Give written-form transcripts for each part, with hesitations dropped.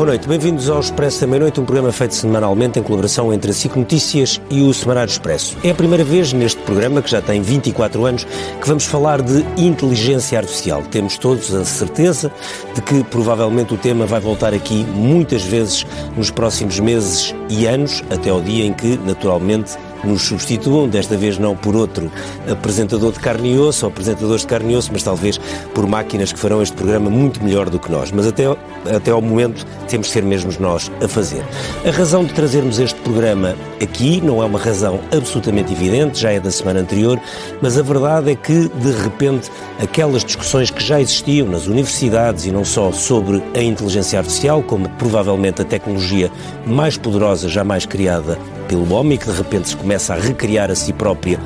Boa noite, bem-vindos ao Expresso da Meia-Noite, um programa feito semanalmente em colaboração entre a SIC Notícias e o Semanário Expresso. É a primeira vez neste programa, que já tem 24 anos, que vamos falar de inteligência artificial. Temos todos a certeza de que provavelmente o tema vai voltar aqui muitas vezes nos próximos meses e anos, até ao dia em que, naturalmente, nos substituam, desta vez não por outro apresentador de carne e osso, ou apresentadores de carne e osso, mas talvez por máquinas que farão este programa muito melhor do que nós. Mas até ao momento temos de ser mesmo nós a fazer. A razão de trazermos este programa aqui não é uma razão absolutamente evidente, já é da semana anterior, mas a verdade é que, de repente, aquelas discussões que já existiam nas universidades e não só sobre a inteligência artificial, como provavelmente a tecnologia mais poderosa jamais criada pelo homem, que de repente se começa a recriar a si própria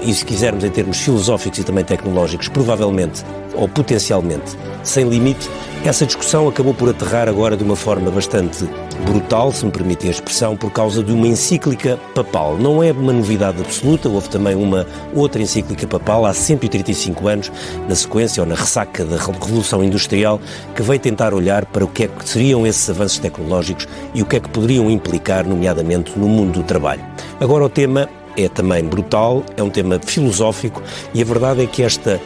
e se quisermos em termos filosóficos e também tecnológicos, provavelmente ou potencialmente sem limite, essa discussão acabou por aterrar agora de uma forma bastante brutal, se me permitem a expressão, por causa de uma encíclica papal. Não é uma novidade absoluta, houve também uma outra encíclica papal há 135 anos, na sequência ou na ressaca da Revolução Industrial, que veio tentar olhar para o que é que seriam esses avanços tecnológicos e o que é que poderiam implicar, nomeadamente, no mundo do trabalho. Agora o tema é também brutal, é um tema filosófico e a verdade é que esta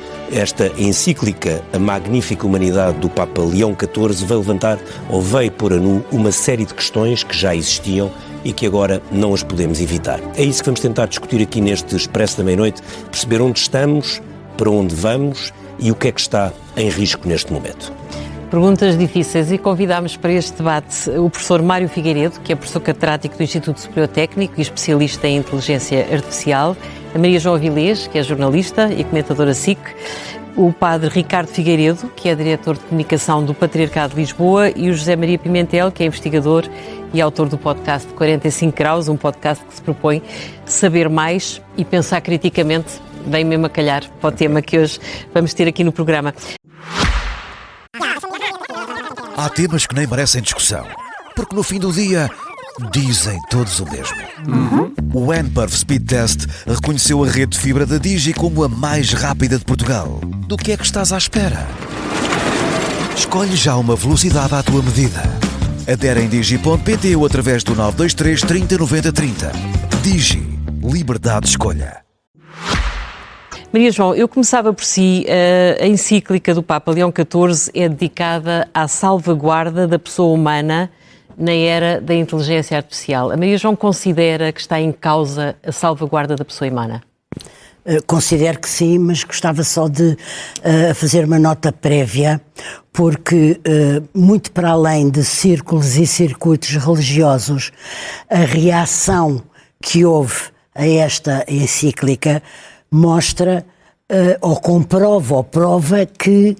encíclica, A Magnífica Humanidade do Papa Leão XIV, veio pôr a nu uma série de questões que já existiam e que agora não as podemos evitar. É isso que vamos tentar discutir aqui neste Expresso da Meia-Noite, perceber onde estamos, para onde vamos e o que é que está em risco neste momento. Perguntas difíceis, e convidámos para este debate o professor Mário Figueiredo, que é professor catedrático do Instituto Superior Técnico e especialista em inteligência artificial, a Maria João Avilés, que é jornalista e comentadora SIC, o padre Ricardo Figueiredo, que é diretor de comunicação do Patriarcado de Lisboa, e o José Maria Pimentel, que é investigador e autor do podcast 45 Graus, um podcast que se propõe saber mais e pensar criticamente, bem mesmo a calhar para o tema que hoje vamos ter aqui no programa. Há temas que nem merecem discussão, porque no fim do dia dizem todos o mesmo. O Nperf Speed Test reconheceu a rede de fibra da Digi como a mais rápida de Portugal. Do que é que estás à espera? Escolhe já uma velocidade à tua medida. Adere em digi.pt ou através do 923 30 90 30. Digi. Liberdade de escolha. Maria João, eu começava por si. A encíclica do Papa Leão XIV é dedicada à salvaguarda da pessoa humana na era da inteligência artificial. A Maria João considera que está em causa a salvaguarda da pessoa humana? Considero que sim, mas gostava só de fazer uma nota prévia, porque muito para além de círculos e circuitos religiosos, a reação que houve a esta encíclica mostra ou comprova ou prova que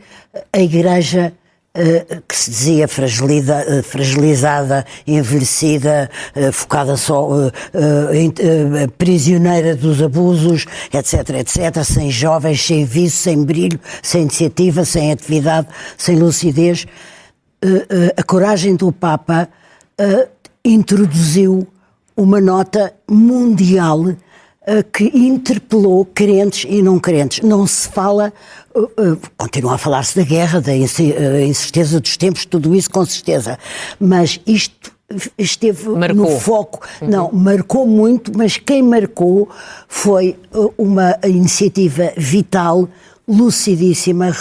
a Igreja, que se dizia fragilizada, envelhecida, focada só, prisioneira dos abusos, etc, etc, sem jovens, sem vício, sem brilho, sem iniciativa, sem atividade, sem lucidez, a coragem do Papa introduziu uma nota mundial que interpelou crentes e não crentes. Não se fala, continua a falar-se da guerra, da incerteza dos tempos, tudo isso com certeza, mas isto esteve no foco. Não, marcou muito, mas quem marcou foi uma iniciativa vital, lucidíssima,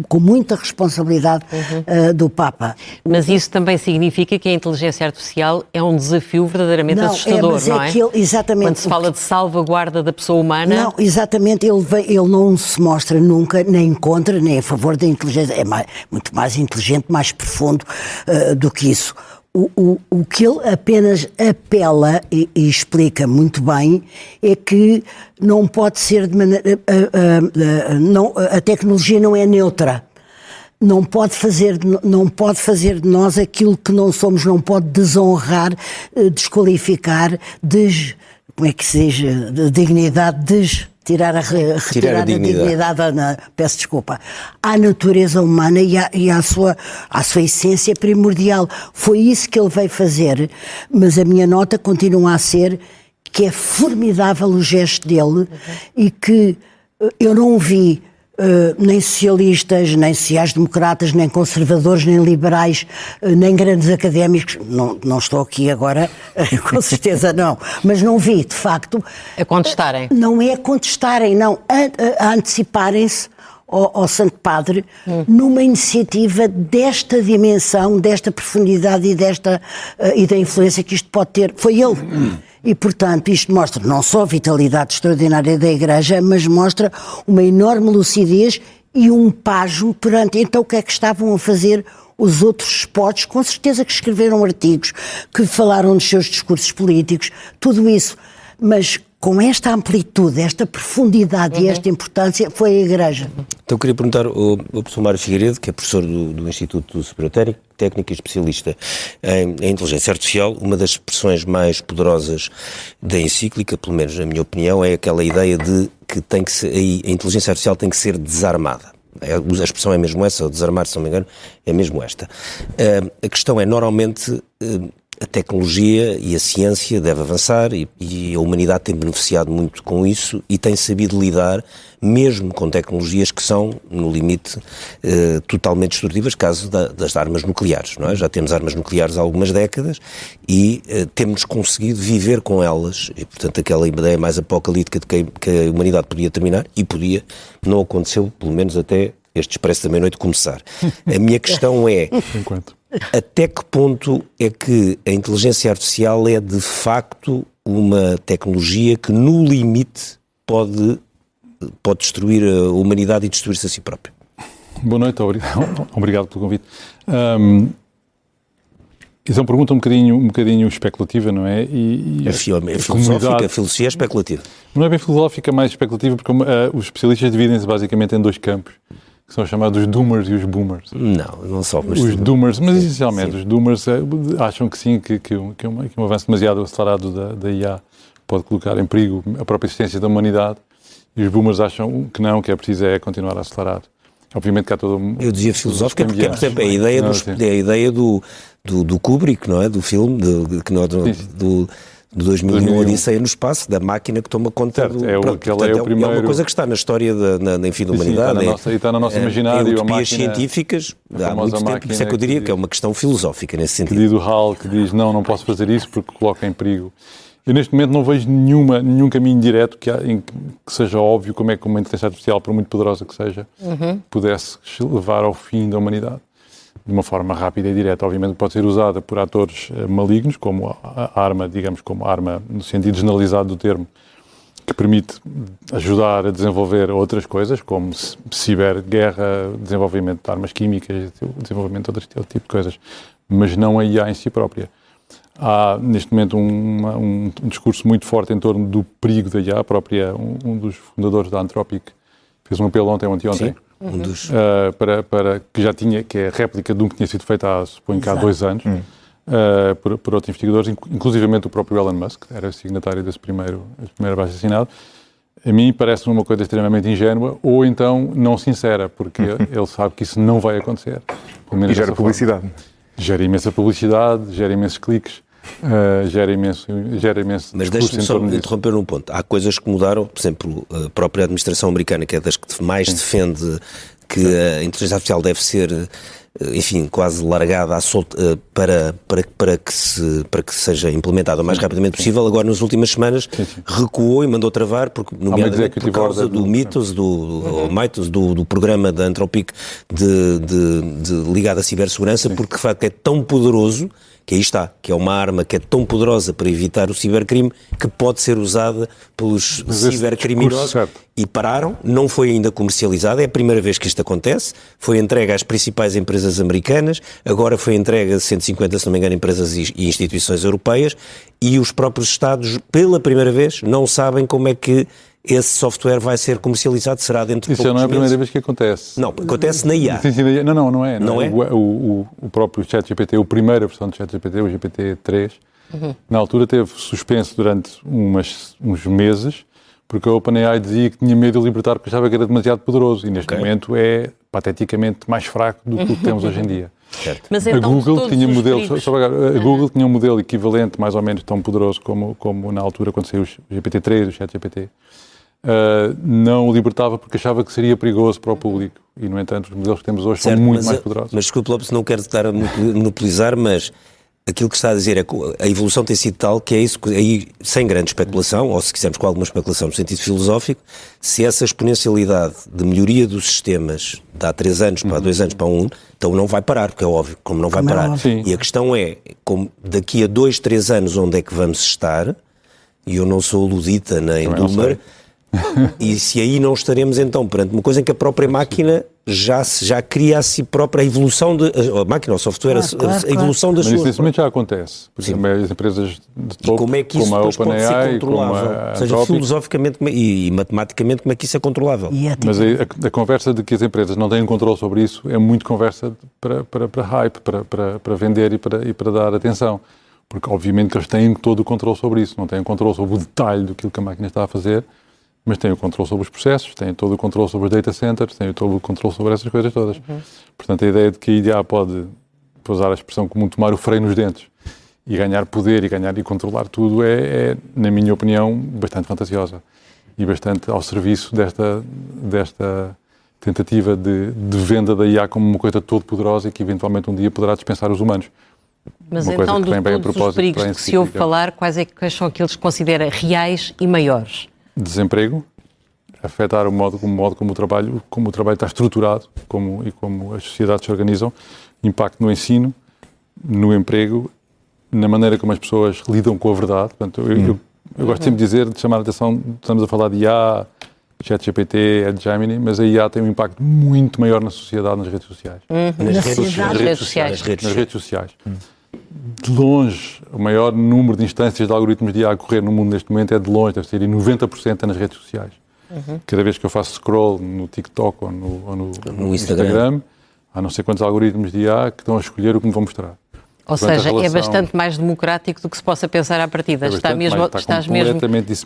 com muita responsabilidade do Papa. Mas isso também significa que a inteligência artificial é um desafio verdadeiramente assustador, não é? Exatamente. Quando se fala de salvaguarda da pessoa humana... Não, exatamente, ele não se mostra nunca, nem contra, nem a favor da inteligência. É muito mais inteligente, mais profundo do que isso. O que ele apenas apela e explica muito bem é que não pode ser de maneira... a tecnologia não é neutra. Não pode fazer de nós aquilo que não somos, não pode desonrar, desqualificar, como é que se diz? Dignidade, retirar a dignidade, peço desculpa, à natureza humana e à sua essência primordial. Foi isso que ele veio fazer, mas a minha nota continua a ser que é formidável o gesto dele e que eu não vi nem socialistas, nem sociais-democratas, nem conservadores, nem liberais, nem grandes académicos, não estou aqui agora, com certeza não, mas não vi, de facto... A contestarem. Não é contestarem, não, a anteciparem-se ao Santo Padre numa iniciativa desta dimensão, desta profundidade e da influência que isto pode ter. Foi ele. E, portanto, isto mostra não só a vitalidade extraordinária da Igreja, mas mostra uma enorme lucidez e um pasmo perante, então, o que é que estavam a fazer os outros spots, com certeza que escreveram artigos, que falaram dos seus discursos políticos, tudo isso, mas com esta amplitude, esta profundidade e esta importância, foi a Igreja. Então queria perguntar ao professor Mário Figueiredo, que é professor do Instituto Superior Técnico e especialista em inteligência artificial. Uma das expressões mais poderosas da encíclica, pelo menos na minha opinião, é aquela ideia de que a inteligência artificial tem que ser desarmada. A expressão é mesmo essa, ou desarmar, se não me engano, é mesmo esta. A questão é, normalmente, a tecnologia e a ciência deve avançar e a humanidade tem beneficiado muito com isso e tem sabido lidar mesmo com tecnologias que são, no limite, totalmente destrutivas, caso das armas nucleares, não é? Já temos armas nucleares há algumas décadas e temos conseguido viver com elas e, portanto, aquela ideia mais apocalíptica de que a humanidade podia terminar, e podia, não aconteceu, pelo menos até este Expresso da Meia-Noite começar. A minha questão é... Até que ponto é que a inteligência artificial é de facto uma tecnologia que no limite pode destruir a humanidade e destruir-se a si própria? Boa noite, obrigado pelo convite. Isso é uma pergunta um bocadinho especulativa, não é? É filosófica, a filosofia é especulativa. Não é bem filosófica, é mais especulativa, porque os especialistas dividem-se basicamente em dois campos, que são chamados os doomers e os boomers. Não só. Mas os doomers, mas sim, essencialmente, sim. Os doomers acham que sim, que um avanço demasiado acelerado da IA pode colocar em perigo a própria existência da humanidade, e os boomers acham que não, que é preciso continuar a acelerar. Obviamente que há todo um... Eu dizia filosófica porque, por exemplo, a ideia do Kubrick, não é? Do filme, de 2001, Odisseia no Espaço, da máquina que toma conta certo, o primeiro... É uma coisa que está na história da humanidade. Está no nosso imaginário. Em utopias científicas, há muito tempo, por isso é que eu diria que é uma questão filosófica nesse sentido. Que diz o HAL, que diz não posso fazer isso porque coloca em perigo. Eu neste momento não vejo nenhum caminho direto que seja óbvio como é que uma inteligência artificial, por muito poderosa que seja, pudesse levar ao fim da humanidade. De uma forma rápida e direta. Obviamente pode ser usada por atores malignos, como a arma, digamos, como arma no sentido generalizado do termo, que permite ajudar a desenvolver outras coisas, como ciberguerra, desenvolvimento de armas químicas, desenvolvimento de outro tipo de coisas, mas não a IA em si própria. Há, neste momento, um discurso muito forte em torno do perigo da IA. Um dos fundadores da Anthropic fez um apelo ontem. Para que já tinha, que é a réplica de um que tinha sido feito há 2 anos, por outros investigadores, inclusivamente o próprio Elon Musk, que era signatário desse primeiro abaixo-assinado. A mim parece-me uma coisa extremamente ingênua, ou então não sincera, porque ele sabe que isso não vai acontecer. E gera publicidade. Gera imensa publicidade, gera imensos cliques. Gera imenso. Mas deixe-me só interromper um ponto. Há coisas que mudaram, por exemplo, a própria administração americana, que é das que mais defende que a inteligência artificial deve ser, enfim, quase largada à solta, para que seja implementada o mais rapidamente possível. Agora, nas últimas semanas, recuou e mandou travar, porque, nomeadamente por causa do Mythos, do programa da Anthropic ligado à cibersegurança, porque de facto é tão poderoso que aí está, que é uma arma que é tão poderosa para evitar o cibercrime que pode ser usada pelos cibercriminosos. E pararam, não foi ainda comercializada, é a primeira vez que isto acontece, foi entregue às principais empresas americanas, agora foi entregue a 150, se não me engano, empresas e instituições europeias, e os próprios Estados, pela primeira vez, não sabem como é que esse software vai ser comercializado, será dentro de poucos meses. Isso não é a primeira vez que acontece. Não, acontece na IA. Não é. Não é? O próprio ChatGPT, a primeira versão do ChatGPT, o GPT-3, na altura teve suspenso durante uns meses, porque a OpenAI dizia que tinha medo de libertar porque achava que era demasiado poderoso, e neste momento é pateticamente mais fraco do que o que temos hoje em dia. Certo. Mas então, a Google tinha Google tinha um modelo equivalente, mais ou menos tão poderoso como na altura quando saiu o GPT-3, o ChatGPT. não o libertava porque achava que seria perigoso para o público. E, no entanto, os modelos que temos hoje certo, são muito mais poderosos. Mas, desculpe, Lopes, não quero estar a monopolizar, mas aquilo que está a dizer é que a evolução tem sido tal que é isso, aí, sem grande especulação, ou se quisermos com alguma especulação no sentido filosófico, se essa exponencialidade de melhoria dos sistemas de há 3 anos para 2 anos para 1, então não vai parar, porque é óbvio, como não vai parar. E a questão é, como daqui a 2, 3 anos, onde é que vamos estar? E eu não sou ludita nem doomer, e se aí não estaremos então perante uma coisa em que a própria máquina já cria a si própria a evolução a máquina, o software, a evolução das suas... Mas isso já acontece. Por exemplo, as empresas de topo, como é que isso como a depois pode ser OpenAI, controlável? Ou seja, filosoficamente e matematicamente, como é que isso é controlável? Mas a conversa de que as empresas não têm controle sobre isso é muito conversa para hype, para vender e para dar atenção. Porque, obviamente, que eles têm todo o controle sobre isso. Não têm controle sobre o detalhe do que a máquina está a fazer, mas têm o controle sobre os processos, têm todo o controle sobre os data centers, têm todo o controle sobre essas coisas todas. Portanto, a ideia de que a IDA pode, para usar a expressão comum, tomar o freio nos dentes e ganhar poder e controlar tudo é, na minha opinião, bastante fantasiosa e bastante ao serviço desta tentativa de venda da IA como uma coisa todo poderosa e que eventualmente um dia poderá dispensar os humanos. Mas então, de todos os perigos de que se ouve falar, quais são aqueles que considera reais e maiores? Desemprego, afetar o modo como o trabalho está estruturado e como as sociedades se organizam, impacto no ensino, no emprego, na maneira como as pessoas lidam com a verdade. Portanto, eu gosto sempre de chamar a atenção, estamos a falar de IA, ChatGPT, Gemini, mas a IA tem um impacto muito maior na sociedade, nas redes sociais. Nas redes sociais. De longe, o maior número de instâncias de algoritmos de IA a correr no mundo neste momento é de longe, deve ser 90% nas redes sociais. Cada vez que eu faço scroll no TikTok ou no Instagram, há não sei quantos algoritmos de IA que estão a escolher o que me vão mostrar. Ou seja, é bastante mais democrático do que se possa pensar à partida. Estás mesmo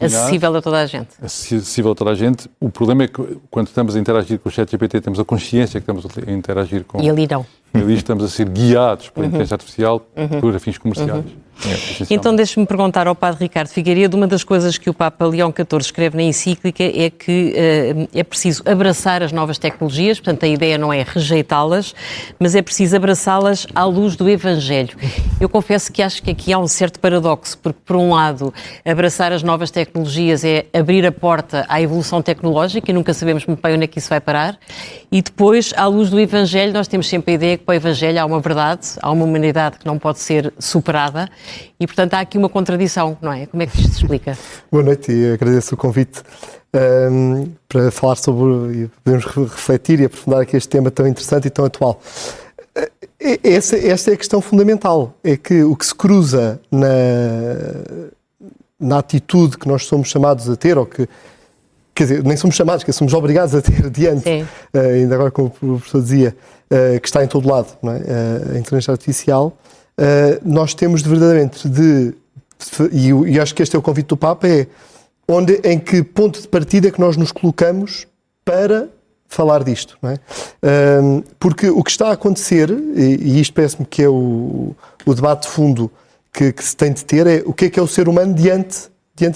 acessível a toda a gente. Acessível a toda a gente. O problema é que quando estamos a interagir com o ChatGPT temos a consciência que estamos a interagir com... E ali não. E ali estamos a ser guiados pela inteligência artificial por fins comerciais. Então deixe-me perguntar ao Padre Ricardo Figueiredo, uma das coisas que o Papa Leão XIV escreve na encíclica é que é preciso abraçar as novas tecnologias, portanto a ideia não é rejeitá-las, mas é preciso abraçá-las à luz do Evangelho. Eu confesso que acho que aqui há um certo paradoxo, porque por um lado abraçar as novas tecnologias é abrir a porta à evolução tecnológica e nunca sabemos muito bem onde é que isso vai parar, e depois à luz do Evangelho nós temos sempre a ideia que para o Evangelho há uma verdade, há uma humanidade que não pode ser superada. E, portanto, há aqui uma contradição, não é? Como é que isto se explica? Boa noite e agradeço o convite para falar sobre, e podemos refletir e aprofundar aqui este tema tão interessante e tão atual. Esta é a questão fundamental, é que o que se cruza na atitude que nós somos chamados a ter, ou que, quer dizer, nem somos chamados, que somos obrigados a ter diante, ainda agora como o professor dizia, que está em todo lado, não é? A inteligência artificial, nós temos verdadeiramente e acho que este é o convite do Papa, em que ponto de partida é que nós nos colocamos para falar disto, não é? Porque o que está a acontecer, e isto parece-me que é o debate de fundo que se tem de ter, é o que é o ser humano diante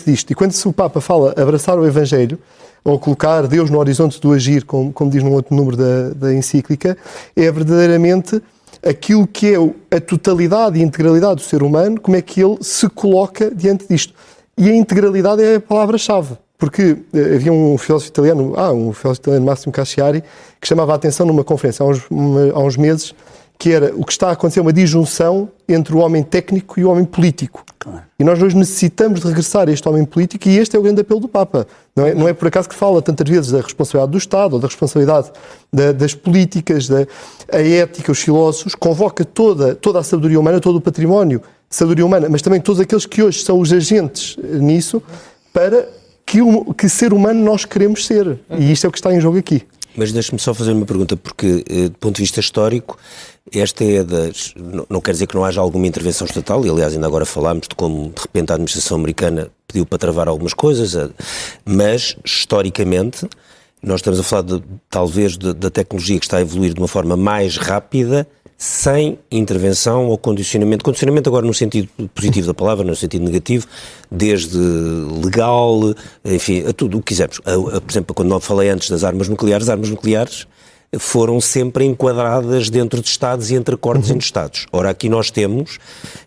disto. E quando o Papa fala abraçar o Evangelho, ou colocar Deus no horizonte do agir, como diz num outro número da encíclica, é verdadeiramente aquilo que é a totalidade e integralidade do ser humano, como é que ele se coloca diante disto. E a integralidade é a palavra-chave, porque havia um filósofo italiano, Massimo Casciari, que chamava a atenção numa conferência há uns meses, que era o que está a acontecer, uma disjunção entre o homem técnico e o homem político. Claro. E nós hoje necessitamos de regressar a este homem político, e este é o grande apelo do Papa. Não é por acaso que fala tantas vezes da responsabilidade do Estado, ou da responsabilidade das políticas, a ética, os filósofos, convoca toda a sabedoria humana, todo o património de sabedoria humana, mas também todos aqueles que hoje são os agentes nisso, para que ser humano nós queremos ser. E isto é o que está em jogo aqui. Mas deixe-me só fazer uma pergunta, porque do ponto de vista histórico, esta é das... Não quer dizer que não haja alguma intervenção estatal, e aliás ainda agora falámos de como de repente a administração americana pediu para travar algumas coisas, mas historicamente nós estamos a falar talvez da tecnologia que está a evoluir de uma forma mais rápida sem intervenção ou condicionamento. Condicionamento agora no sentido positivo da palavra, no sentido negativo, desde legal, enfim, a tudo o que quisermos. Por exemplo, quando eu falei antes das armas nucleares, as armas nucleares foram sempre enquadradas dentro de Estados e entre acordos entre Estados. Ora, aqui nós temos,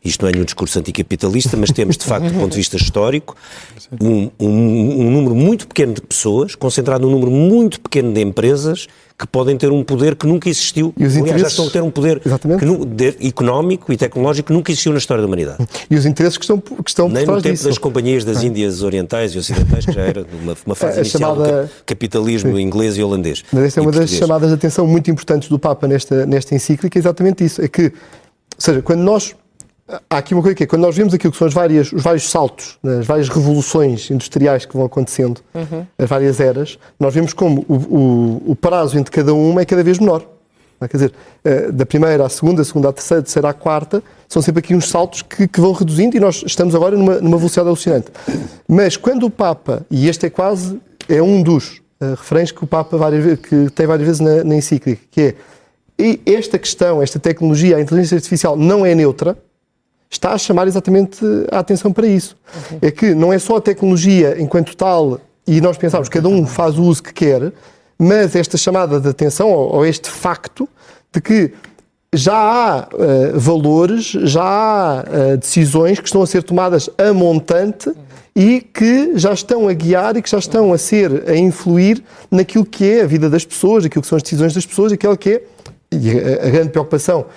isto não é nenhum discurso anticapitalista, mas temos, de facto, do ponto de vista histórico, um número muito pequeno de pessoas, concentrado num número muito pequeno de empresas, que podem ter um poder que nunca existiu. E os Aliás, já estão a ter um poder económico e tecnológico que nunca existiu na história da humanidade. E os interesses que estão por trás Nem no tempo disso. das companhias das Índias Orientais e Ocidentais, que já era uma fase inicial do capitalismo inglês e holandês. Mas esta é uma das chamadas de atenção muito importantes do Papa nesta encíclica, é exatamente isso. É que, ou seja, quando nós... Há aqui uma coisa que é, quando nós vemos aquilo que são os vários saltos, as várias revoluções industriais que vão acontecendo, as várias eras, nós vemos como o prazo entre cada uma é cada vez menor. Quer dizer, da primeira à segunda à terceira à quarta, são sempre aqui uns saltos que vão reduzindo e nós estamos agora numa velocidade alucinante. Mas quando o Papa, e este é um dos referentes que o Papa que tem várias vezes na encíclica, que é esta questão, esta tecnologia, a inteligência artificial não é neutra, está a chamar exatamente a atenção para isso. É que não é só a tecnologia enquanto tal, e nós pensamos que cada um faz o uso que quer, mas esta chamada de atenção, ou este facto, de que já há valores, já há decisões que estão a ser tomadas a montante e que já estão a guiar e que já estão a influir naquilo que é a vida das pessoas, aquilo que são as decisões das pessoas, aquilo que é, e a grande preocupação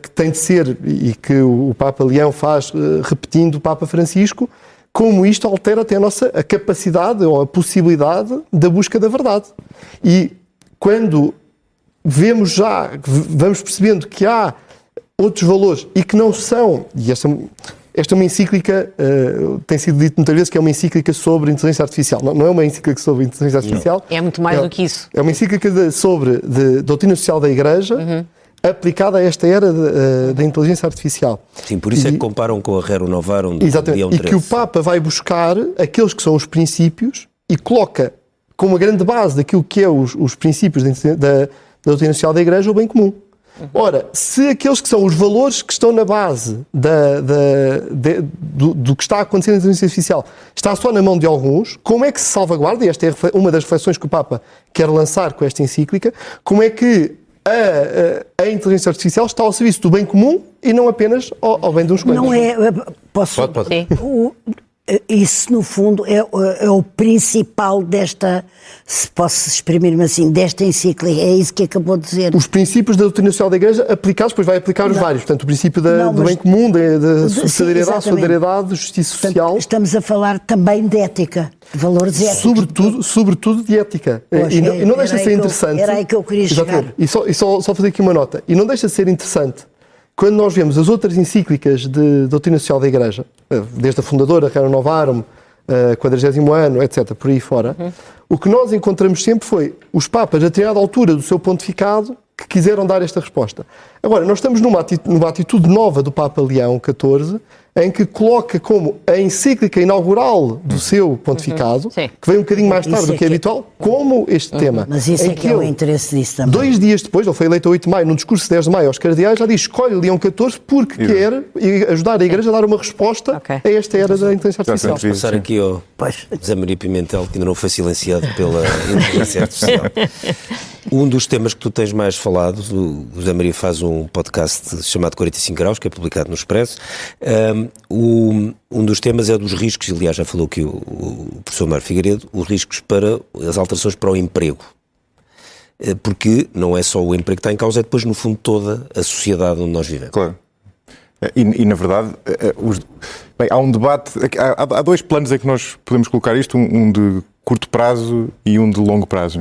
que tem de ser, e que o Papa Leão faz repetindo o Papa Francisco, como isto altera até a capacidade ou a possibilidade da busca da verdade. E quando vamos percebendo que há outros valores e que não são, e esta é uma encíclica, tem sido dito muitas vezes que é uma encíclica sobre inteligência artificial. Não é uma encíclica sobre inteligência artificial. É muito mais do que isso. É uma encíclica sobre doutrina social da Igreja, aplicada a esta era da inteligência artificial. Sim, por isso é que comparam com a Rerum Novarum do Exatamente, Leão XIII. E que o Papa vai buscar aqueles que são os princípios e coloca como a grande base daquilo que é os princípios da doutrina social da Igreja o bem comum. Ora, se aqueles que são os valores que estão na base do que está a acontecer na inteligência artificial está só na mão de alguns, como é que se salvaguarda, e esta é uma das reflexões que o Papa quer lançar com esta encíclica, como é que a inteligência artificial está ao serviço do bem comum e não apenas ao bem de uns quantos. Não é... Posso? Pode. Isso, no fundo, é o principal desta, se posso exprimir-me assim, desta encíclica. É isso que acabou de dizer. Os princípios da doutrina social da Igreja aplicados, depois vai aplicar os vários. Portanto, o princípio do bem comum, da solidariedade, justiça social. Portanto, estamos a falar também de ética, de valores éticos. Sobretudo de ética. Pois, e não deixa de ser interessante. Era aí que eu queria chegar. E só fazer aqui uma nota. E não deixa de ser interessante quando nós vemos as outras encíclicas de doutrina social da Igreja, desde a fundadora, Rerum Novarum, 40º ano, etc., por aí fora, o que nós encontramos sempre foi os papas, a determinada altura do seu pontificado, que quiseram dar esta resposta. Agora, nós estamos numa atitude nova do Papa Leão XIV, em que coloca como a encíclica inaugural do seu pontificado, que veio um bocadinho mais tarde do que é habitual, como este tema. Mas isso é que é o interesse disso também. 2 dias depois, ele foi eleito a 8 de maio, num discurso de 10 de maio aos cardeais, já diz, escolhe Leão XIV porque quer ajudar a Igreja a dar uma resposta a esta era da inteligência artificial. Vamos passar aqui ao José Maria Pimentel, que ainda não foi silenciado pela inteligência artificial. Um dos temas que tu tens mais falado, o José Maria faz um podcast chamado 45 Graus, que é publicado no Expresso. Um dos temas é dos riscos, e aliás já falou aqui o professor Mário Figueiredo, os riscos para as alterações para o emprego. Porque não é só o emprego que está em causa, é depois, no fundo, toda a sociedade onde nós vivemos. Claro. E na verdade, há um debate, há 2 planos em que nós podemos colocar isto, um de curto prazo e um de longo prazo.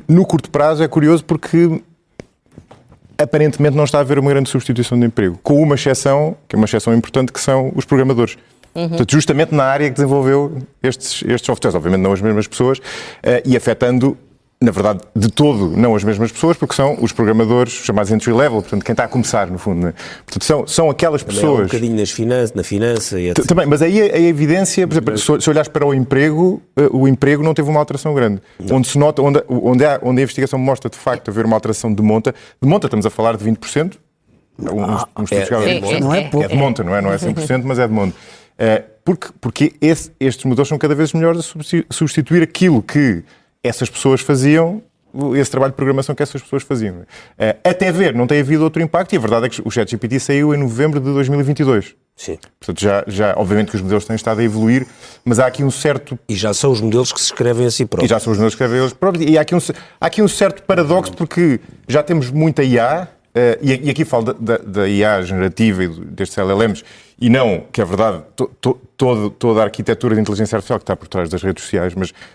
No curto prazo é curioso porque aparentemente não está a haver uma grande substituição de emprego, com uma exceção, que é uma exceção importante, que são os programadores. Portanto, justamente na área que desenvolveu estes softwares, obviamente não as mesmas pessoas, e afetando na verdade, de todo, não as mesmas pessoas, porque são os programadores chamados entry level, portanto, quem está a começar, no fundo. Né? Portanto, são aquelas Também pessoas... há um bocadinho na finança e etc. Também, mas aí a evidência, por exemplo, se olhares para o emprego não teve uma alteração grande. Onde se nota, onde a investigação mostra, de facto, haver uma alteração de monta, estamos a falar de 20%. Não é pouco. É de monta, não é 100%, mas é de monta. Porque estes motores são cada vez melhores a substituir aquilo que essas pessoas faziam, esse trabalho de programação que essas pessoas faziam. Até ver, não tem havido outro impacto, e a verdade é que o ChatGPT saiu em novembro de 2022. Sim. Portanto, já obviamente que os modelos têm estado a evoluir, mas há aqui um certo... E já são os modelos que se escrevem a si próprios. E já são os modelos que escrevem eles próprios. E há aqui um certo paradoxo, porque já temos muita IA, e aqui falo da IA generativa e destes LLMs, e não, que é verdade, toda a arquitetura de inteligência artificial que está por trás das redes sociais,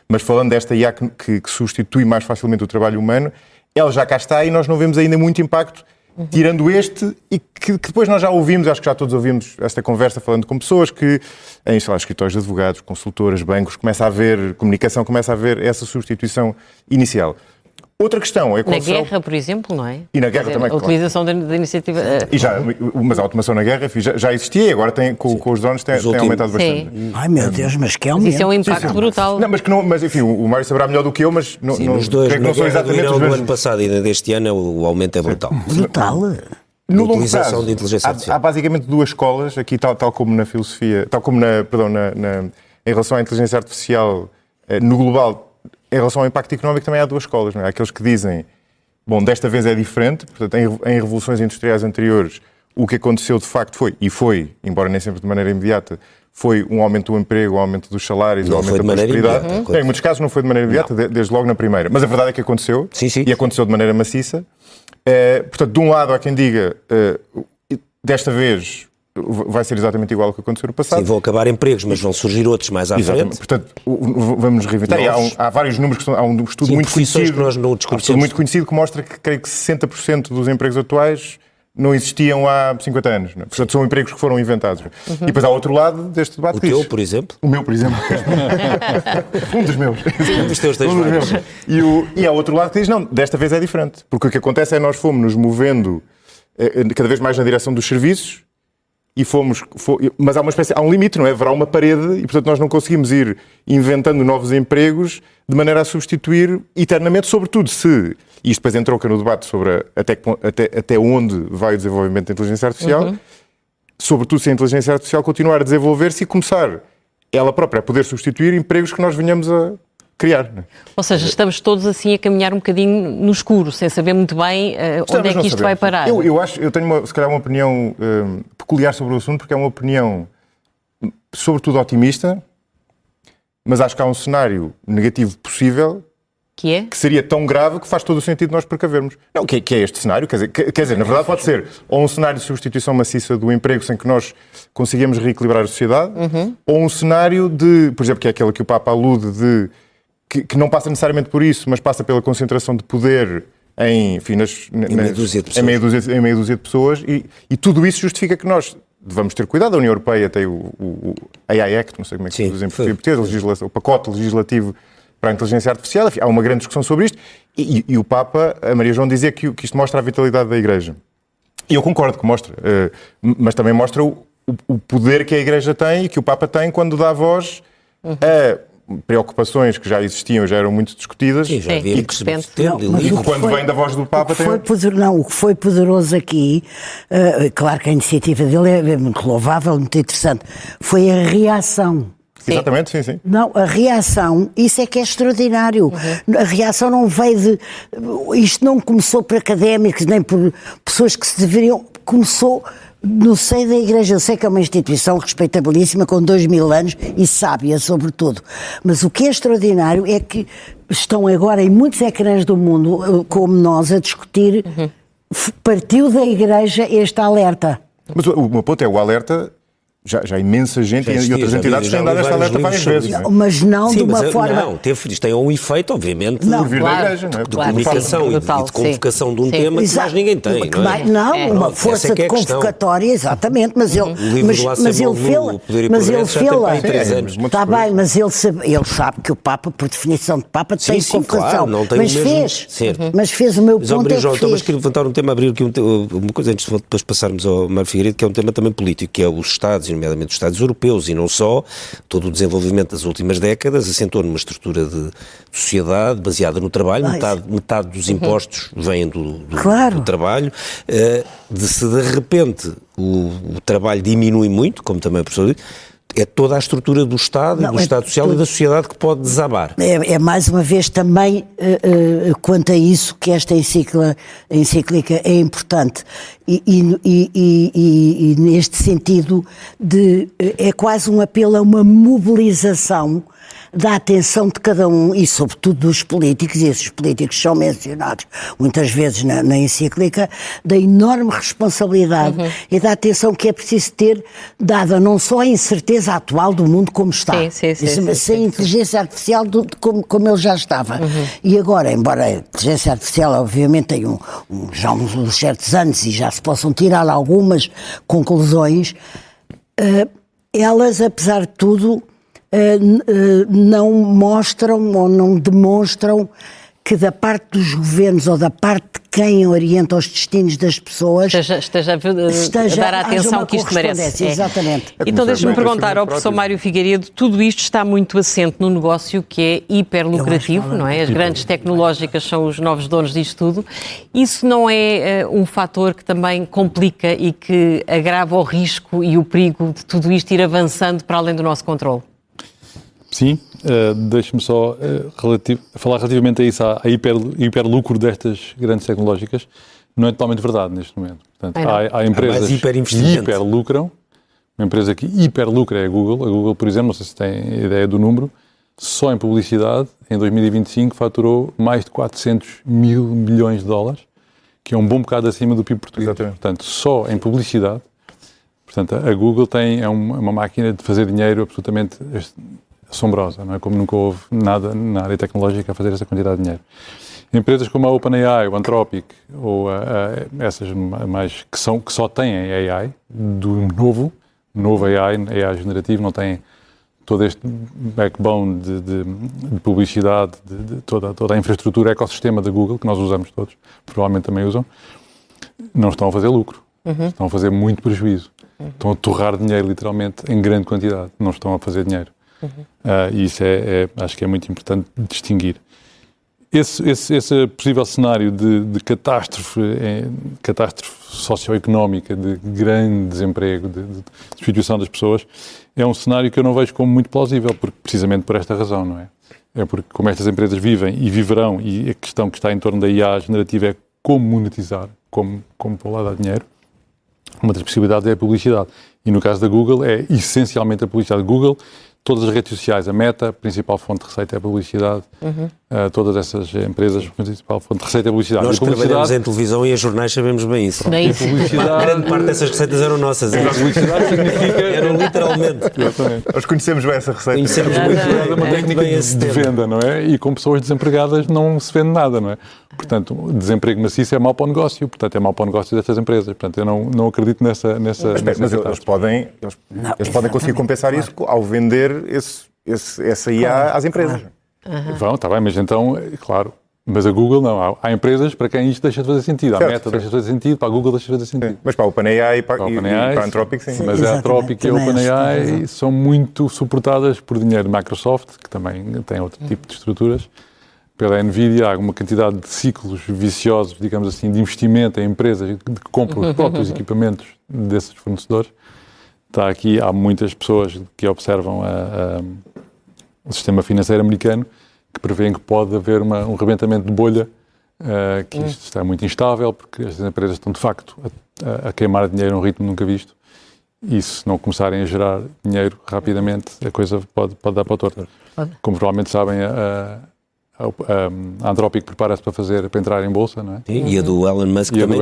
mas falando desta IA que substitui mais facilmente o trabalho humano, ela já cá está e nós não vemos ainda muito impacto, tirando este, e que depois nós já ouvimos, acho que já todos ouvimos esta conversa falando com pessoas que, em escritórios de advogados, consultoras, bancos, começa a haver comunicação, começa a haver essa substituição inicial. Outra questão é... Na guerra, por exemplo, não é? E na guerra também, a utilização da iniciativa... Mas a automação na guerra já existia e agora com os drones tem aumentado bastante. Ai meu Deus, mas que Mas isso é um impacto brutal. Não, mas enfim, o Mário saberá melhor do que eu, mas Os dois, creio que não são exatamente os do mesmos. ano passado e deste ano o aumento é brutal. brutal. No longo utilização prazo, de inteligência artificial. há basicamente duas escolas, aqui tal como na filosofia, em relação à inteligência artificial no global, em relação ao impacto económico também há duas escolas, não é? Há aqueles que dizem, bom, desta vez é diferente, portanto, em revoluções industriais anteriores, o que aconteceu de facto foi, embora nem sempre de maneira imediata, foi um aumento do emprego, um aumento dos salários, um aumento da prosperidade. Em muitos casos não foi de maneira imediata, desde logo na primeira. Mas a verdade é que aconteceu, e aconteceu de maneira maciça. Portanto, de um lado há quem diga, desta vez vai ser exatamente igual ao que aconteceu no passado. Sim, vão acabar empregos, mas vão surgir outros mais à frente. Portanto, vamos reinventar. Há vários números, há um estudo muito conhecido, que nós não discutimos. Um estudo muito conhecido que mostra que creio que 60% dos empregos atuais não existiam há 50 anos. Não é? Portanto, são empregos que foram inventados. E depois há outro lado deste debate. O teu, por exemplo? O meu, por exemplo. Um dos meus. Os teus tens vários. E há outro lado que diz, não, desta vez é diferente. Porque o que acontece é que nós fomos nos movendo cada vez mais na direção dos serviços, mas há um limite, não é? Haverá uma parede e, portanto, nós não conseguimos ir inventando novos empregos de maneira a substituir eternamente, sobretudo se, e isto depois entronca no debate sobre até onde vai o desenvolvimento da inteligência artificial, sobretudo se a inteligência artificial continuar a desenvolver-se e começar ela própria a poder substituir empregos que nós venhamos a criar. Não é? Ou seja, estamos todos assim a caminhar um bocadinho no escuro, sem saber muito bem onde é que isto vai parar. Eu tenho, se calhar, uma opinião peculiar sobre o assunto, porque é uma opinião, sobretudo, otimista, mas acho que há um cenário negativo possível que seria tão grave que faz todo o sentido nós precavermos. Não, que é este cenário? Quer dizer, na verdade pode ser ou um cenário de substituição maciça do emprego sem que nós consigamos reequilibrar a sociedade, ou um cenário de, por exemplo, que é aquele que o Papa alude, que não passa necessariamente por isso, mas passa pela concentração de poder em meia dúzia de pessoas, e tudo isso justifica que nós devamos ter cuidado. A União Europeia tem o AI Act, não sei como é que se diz em português, o pacote legislativo para a inteligência artificial. Enfim, há uma grande discussão sobre isto, e o Papa, a Maria João, dizia que isto mostra a vitalidade da Igreja. E eu concordo que mostra, mas também mostra o poder que a Igreja tem e que o Papa tem quando dá voz a preocupações que já existiam, já eram muito discutidas. Sim, já havia que se quando vem da voz do Papa... O que foi poderoso aqui, claro que a iniciativa dele é muito louvável, muito interessante, foi a reação. Exatamente, sim. Não, a reação, isso é que é extraordinário. A reação não veio de... Isto não começou por académicos, nem por pessoas que se deveriam... Começou no seio da Igreja. Eu sei que é uma instituição respeitabilíssima, com 2000 anos e sábia, sobretudo. Mas o que é extraordinário é que estão agora em muitos ecrãs do mundo, como nós, a discutir. Partiu da Igreja este alerta. Mas o meu ponto é, o alerta já imensa gente e outras entidades têm dado esta alerta várias vezes. Mas não de uma forma... Não, isto tem um efeito, obviamente, por vir da Igreja, não é? de comunicação e de convocação de um tema que mais ninguém tem, não é? Uma força de convocatória, exatamente, mas ele fez-la. Está bem, mas ele sabe que o Papa, por definição de Papa, tem convocação. Mas fez o meu ponto, é que mas queria levantar um tema, abrir aqui uma coisa antes de depois passarmos ao Mário Figueiredo, que é um tema também político, que é os Estados, nomeadamente os Estados europeus e não só, todo o desenvolvimento das últimas décadas assentou numa estrutura de sociedade baseada no trabalho, metade dos impostos vêm do trabalho, se de repente o trabalho diminui muito, como também o professor disse, é toda a estrutura do Estado, do Estado Social e da sociedade que pode desabar. É mais uma vez também quanto a isso que esta encíclica é importante e neste sentido é quase um apelo a uma mobilização da atenção de cada um e sobretudo dos políticos, e esses políticos são mencionados muitas vezes na encíclica, da enorme responsabilidade e da atenção que é preciso ter, dada não só a incerteza atual do mundo como está, sem a inteligência artificial como ele já estava. E agora, embora a inteligência artificial obviamente tenha já uns certos anos e já se possam tirar algumas conclusões, elas, apesar de tudo, não mostram ou não demonstram que da parte dos governos ou da parte de quem orienta os destinos das pessoas esteja a dar a atenção que isto merece. Exatamente. Então deixe-me perguntar ao professor Mário Figueiredo, tudo isto está muito assente num negócio que é hiperlucrativo, não é? As grandes tecnológicas são os novos donos disto tudo. Isso não é um fator que também complica e que agrava o risco e o perigo de tudo isto ir avançando para além do nosso controle? Sim, deixe-me só falar relativamente a isso, a hiperlucro destas grandes tecnológicas. Não é totalmente verdade neste momento. Portanto, há empresas que hiperlucram. Uma empresa que hiperlucra é a Google. A Google, por exemplo, não sei se tem ideia do número, só em publicidade, em 2025, faturou mais de 400 mil milhões de dólares, que é um bom bocado acima do PIB português. Exatamente. Portanto, só em publicidade. Portanto, a Google é uma máquina de fazer dinheiro absolutamente assombrosa, não é? Como nunca houve nada na área tecnológica a fazer essa quantidade de dinheiro. Empresas como a OpenAI, o Anthropic, ou essas mais que só têm AI, do novo AI generativo, não têm todo este backbone de publicidade, de toda a infraestrutura, ecossistema da Google, que nós usamos todos, provavelmente também usam, não estão a fazer lucro, estão a fazer muito prejuízo. Estão a torrar dinheiro, literalmente, em grande quantidade, não estão a fazer dinheiro. E isso acho que é muito importante distinguir. Esse possível cenário de catástrofe socioeconómica, de grande desemprego, de substituição das pessoas, é um cenário que eu não vejo como muito plausível, precisamente por esta razão, não é? É porque como estas empresas vivem e viverão, e a questão que está em torno da IA generativa é como monetizar, como pôr lá dar dinheiro, uma das possibilidades é a publicidade. E no caso da Google é essencialmente a publicidade. Google, todas as redes sociais, a Meta, a principal fonte de receita é a publicidade. Todas essas empresas, a principal fonte de receita é a publicidade. Nós trabalhamos em televisão e em jornais sabemos bem isso. Grande parte dessas receitas eram nossas. A publicidade significa... Eram literalmente. Nós conhecemos bem essa receita. Conhecemos muito bem. É uma técnica de venda, não é? E com pessoas desempregadas não se vende nada, não é? Portanto, o desemprego maciço é mau para o negócio, portanto é mau para o negócio destas empresas. Portanto, eu não acredito nessa mas eles podem conseguir compensar isso ao vender essa IA às empresas. Vão, está bem, mas então, claro, mas a Google não. Há empresas para quem isto deixa de fazer sentido. A Meta deixa de fazer sentido, para a Google deixa de fazer sentido. Sim. Mas para a OpenAI e para a Anthropic, sim. Mas a Anthropic e a OpenAI são muito suportadas por dinheiro de Microsoft, que também tem outro tipo de estruturas. Pela NVIDIA, há uma quantidade de ciclos viciosos, digamos assim, de investimento em empresas que compram os próprios equipamentos desses fornecedores. Há muitas pessoas que observam o sistema financeiro americano que prevêem que pode haver um rebentamento de bolha, que isto está muito instável, porque as empresas estão, de facto, a queimar dinheiro a um ritmo nunca visto. E se não começarem a gerar dinheiro rapidamente, a coisa pode dar para o torto. Como provavelmente sabem, a Anthropic prepara-se para entrar em bolsa, não é? Sim, e a do Elon Musk também,